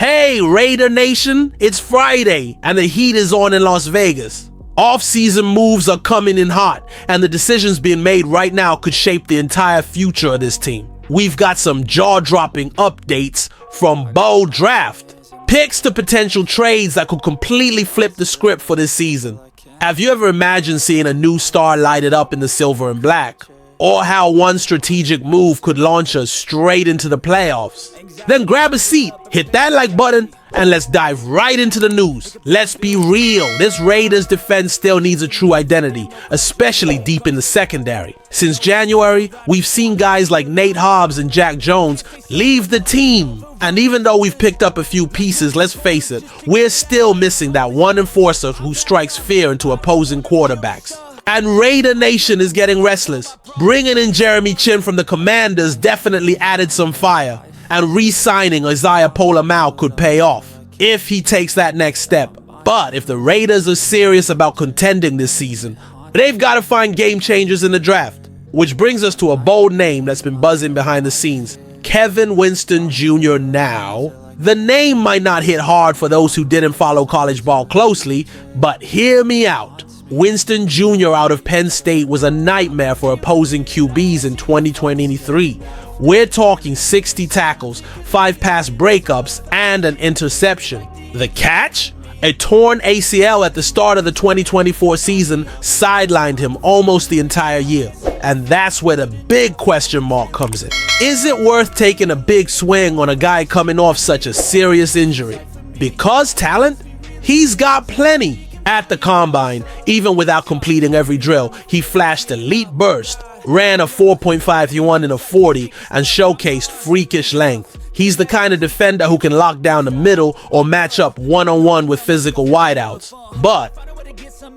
Hey, Raider Nation, it's Friday and the heat is on in Las Vegas. Off-season moves are coming in hot, and the decisions being made right now could shape the entire future of this team. We've got some jaw-dropping updates from Bo Draft, picks to potential trades that could completely flip the script for this season. Have you ever imagined seeing a new star lighted up in the silver and black? Or how one strategic move could launch us straight into the playoffs? Then grab a seat, hit that like button, and let's dive right into the news. Let's be real, this Raiders defense still needs a true identity, especially deep in the secondary. Since January, we've seen guys like Nate Hobbs and Jack Jones leave the team. And even though we've picked up a few pieces, let's face it, we're still missing that one enforcer who strikes fear into opposing quarterbacks. And Raider Nation is getting restless. Bringing in Jeremy Chin from the Commanders definitely added some fire. And re-signing Isaiah Pola-Mao could pay off, if he takes that next step. But if the Raiders are serious about contending this season, they've got to find game changers in the draft. Which brings us to a bold name that's been buzzing behind the scenes. Kevin Winston Jr. Now, the name might not hit hard for those who didn't follow college ball closely, but hear me out. Winston Jr. out of Penn State was a nightmare for opposing QBs in 2023. We're talking 60 tackles, 5 pass breakups, and an interception. The catch? A torn ACL at the start of the 2024 season sidelined him almost the entire year. And that's where the big question mark comes in. Is it worth taking a big swing on a guy coming off such a serious injury? Because talent? He's got plenty. At the combine, even without completing every drill, he flashed elite burst, ran a 4.51 in a 40, and showcased freakish length. He's the kind of defender who can lock down the middle or match up one-on-one with physical wideouts. But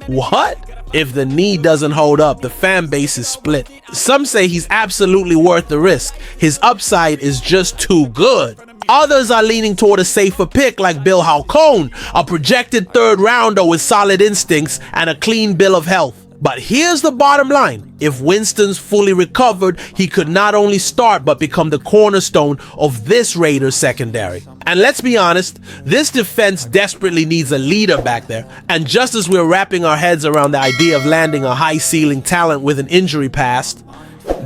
what if the knee doesn't hold up? The fan base is split. Some say he's absolutely worth the risk. His upside is just too good. Others are leaning toward a safer pick like Bill Halcone, a projected third rounder with solid instincts and a clean bill of health. But here's the bottom line. If Winston's fully recovered, he could not only start but become the cornerstone of this Raiders secondary. And let's be honest, this defense desperately needs a leader back there. And just as we're wrapping our heads around the idea of landing a high-ceiling talent with an injury past,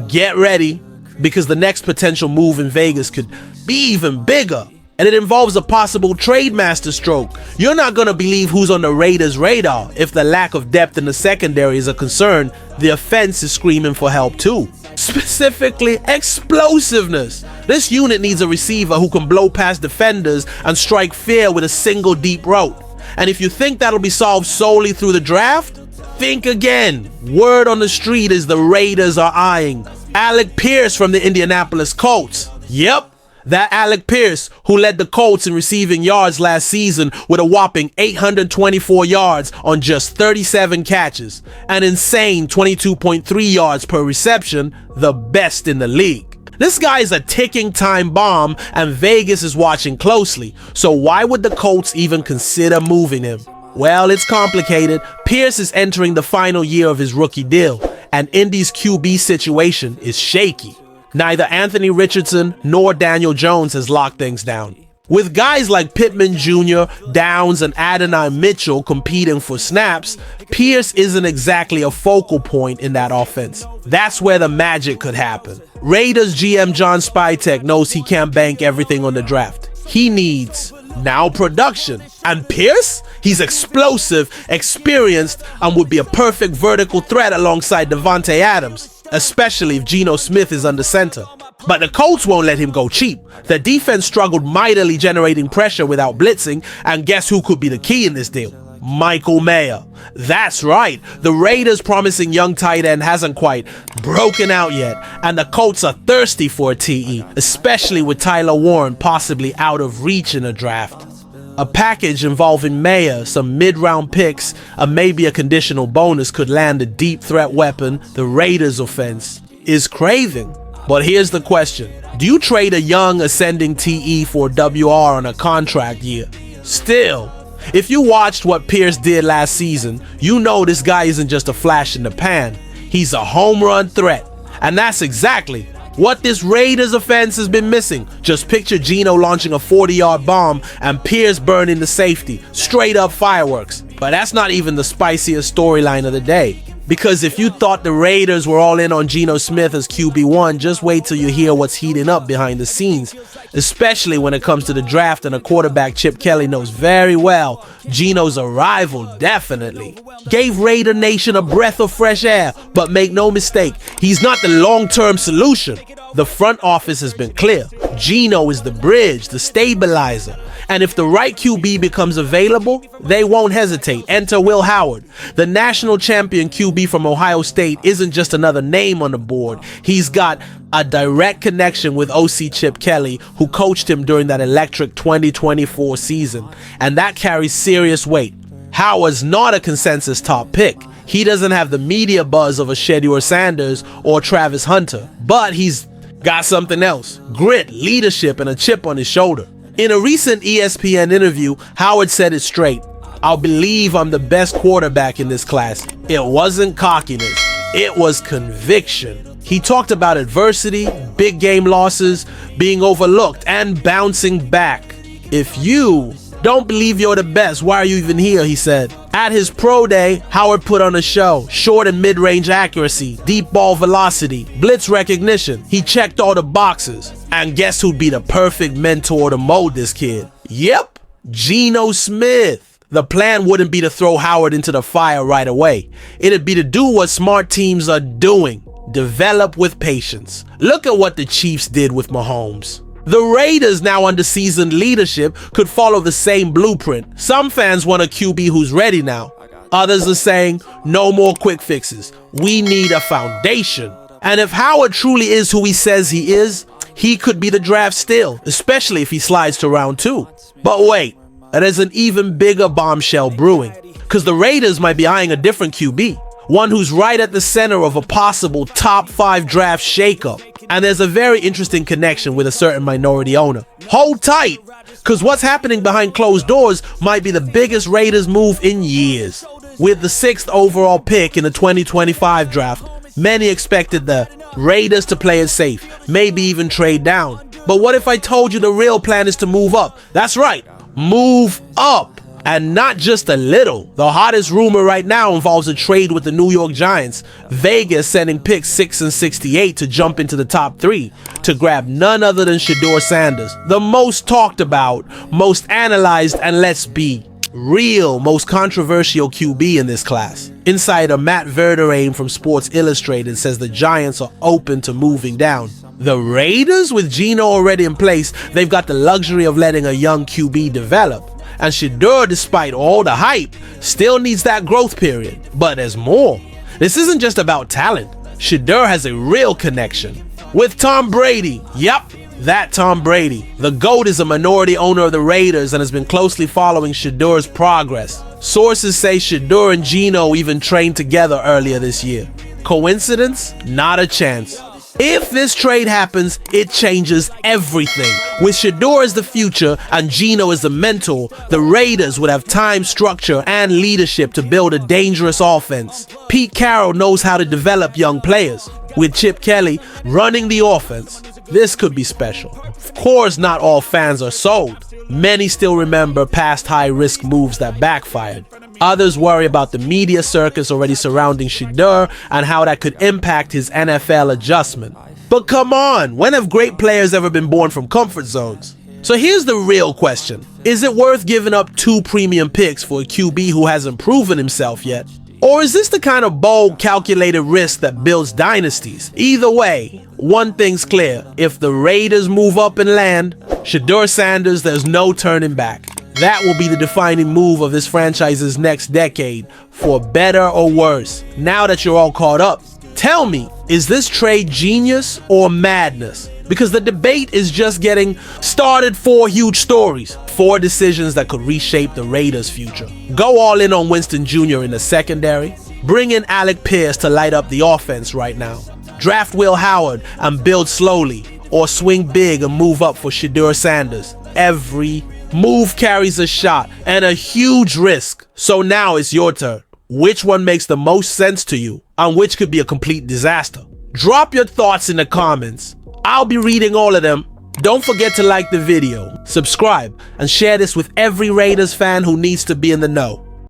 get ready, because the next potential move in Vegas could be even bigger. And it involves a possible trade masterstroke. You're not going to believe who's on the Raiders' radar. If the lack of depth in the secondary is a concern, the offense is screaming for help too. Specifically, explosiveness. This unit needs a receiver who can blow past defenders and strike fear with a single deep route. And if you think that'll be solved solely through the draft, think again. Word on the street is the Raiders are eyeing Alec Pierce from the Indianapolis Colts. Yep. That Alec Pierce, who led the Colts in receiving yards last season with a whopping 824 yards on just 37 catches, an insane 22.3 yards per reception, the best in the league. This guy is a ticking time bomb and Vegas is watching closely, so why would the Colts even consider moving him? Well, it's complicated. Pierce is entering the final year of his rookie deal, and Indy's QB situation is shaky. Neither Anthony Richardson nor Daniel Jones has locked things down. With guys like Pittman Jr., Downs, and Adonai Mitchell competing for snaps, Pierce isn't exactly a focal point in that offense. That's where the magic could happen. Raiders GM John Spytek knows he can't bank everything on the draft. He needs now production. And Pierce? He's explosive, experienced, and would be a perfect vertical threat alongside Devontae Adams, especially if Geno Smith is under center. But the Colts won't let him go cheap. The defense struggled mightily generating pressure without blitzing, and guess who could be the key in this deal? Michael Mayer. That's right, the Raiders' promising young tight end hasn't quite broken out yet, and the Colts are thirsty for a TE, especially with Tyler Warren possibly out of reach in a draft. A package involving Mayer, some mid-round picks, and maybe a conditional bonus could land a deep threat weapon the Raiders' offense is craving. But here's the question. Do you trade a young ascending TE for WR on a contract year? Still, if you watched what Pierce did last season, you know this guy isn't just a flash in the pan. He's a home run threat. And that's exactly What this Raiders offense has been missing. Just picture Geno launching a 40-yard bomb and Pierce burning the safety. Straight up fireworks. But that's not even the spiciest storyline of the day. Because if you thought the Raiders were all in on Geno Smith as QB1, just wait till you hear what's heating up behind the scenes. Especially when it comes to the draft, and a quarterback Chip Kelly knows very well Geno's arrival definitely gave Raider Nation a breath of fresh air. But make no mistake, he's not the long-term solution. The front office has been clear. Geno is the bridge, the stabilizer. And if the right QB becomes available, they won't hesitate. Enter Will Howard. The national champion QB from Ohio State isn't just another name on the board. He's got a direct connection with OC Chip Kelly, who coached him during that electric 2024 season. And that carries serious weight. Howard's not a consensus top pick. He doesn't have the media buzz of a Shedeur Sanders or Travis Hunter, but he's got something else: grit, leadership, and a chip on his shoulder. In a recent ESPN interview, Howard said it straight. "I'll believe I'm the best quarterback in this class." It wasn't cockiness, it was conviction. He talked about adversity, big game losses, being overlooked, and bouncing back. "If you don't believe you're the best, why are you even here?" he said. At his pro day, Howard put on a show. Short and mid-range accuracy, deep ball velocity, blitz recognition. He checked all the boxes. And guess who'd be the perfect mentor to mold this kid? Yep, Geno Smith. The plan wouldn't be to throw Howard into the fire right away. It'd be to do what smart teams are doing: develop with patience. Look at what the Chiefs did with Mahomes. The Raiders, now under seasoned leadership, could follow the same blueprint. Some fans want a QB who's ready now. Others are saying, no more quick fixes. We need a foundation. And if Howard truly is who he says he is, he could be the draft still, especially if he slides to round 2. But wait, there's an even bigger bombshell brewing, because the Raiders might be eyeing a different QB. One who's right at the center of a possible top 5 draft shakeup. And there's a very interesting connection with a certain minority owner. Hold tight, because what's happening behind closed doors might be the biggest Raiders move in years. With the 6th overall pick in the 2025 draft, many expected the Raiders to play it safe, maybe even trade down. But what if I told you the real plan is to move up? That's right, move up. And not just a little. The hottest rumor right now involves a trade with the New York Giants. Vegas sending picks 6 and 68 to jump into the top 3 to grab none other than Shedeur Sanders, the most talked about, most analyzed, and let's be real, most controversial QB in this class. Insider Matt Verderame from Sports Illustrated says the Giants are open to moving down. The Raiders, with Geno already in place, they've got the luxury of letting a young QB develop. And Shedeur, despite all the hype, still needs that growth period. But there's more. This isn't just about talent. Shedeur has a real connection with Tom Brady. Yep, that Tom Brady. The GOAT is a minority owner of the Raiders and has been closely following Shedeur's progress. Sources say Shedeur and Geno even trained together earlier this year. Coincidence? Not a chance. If this trade happens, it changes everything. With Shedeur as the future and Geno as the mentor, the Raiders would have time, structure, and leadership to build a dangerous offense. Pete Carroll knows how to develop young players. With Chip Kelly running the offense, this could be special. Of course, not all fans are sold. Many still remember past high-risk moves that backfired. Others worry about the media circus already surrounding Shedeur and how that could impact his NFL adjustment. But come on, when have great players ever been born from comfort zones? So here's the real question. Is it worth giving up 2 premium picks for a QB who hasn't proven himself yet? Or is this the kind of bold, calculated risk that builds dynasties? Either way, one thing's clear. If the Raiders move up and land, Shedeur Sanders, there's no turning back. That will be the defining move of this franchise's next decade, for better or worse. Now that you're all caught up, tell me, is this trade genius or madness? Because the debate is just getting started. 4 huge stories, 4 decisions that could reshape the Raiders' future. Go all in on Winston Jr. in the secondary. Bring in Alec Pierce to light up the offense right now. Draft Will Howard and build slowly, or swing big and move up for Shedeur Sanders. Every move carries a shot and a huge risk. So now it's your turn. Which one makes the most sense to you, and which could be a complete disaster? Drop your thoughts in the comments. I'll be reading all of them. Don't forget to like the video, subscribe, and share this with every Raiders fan who needs to be in the know.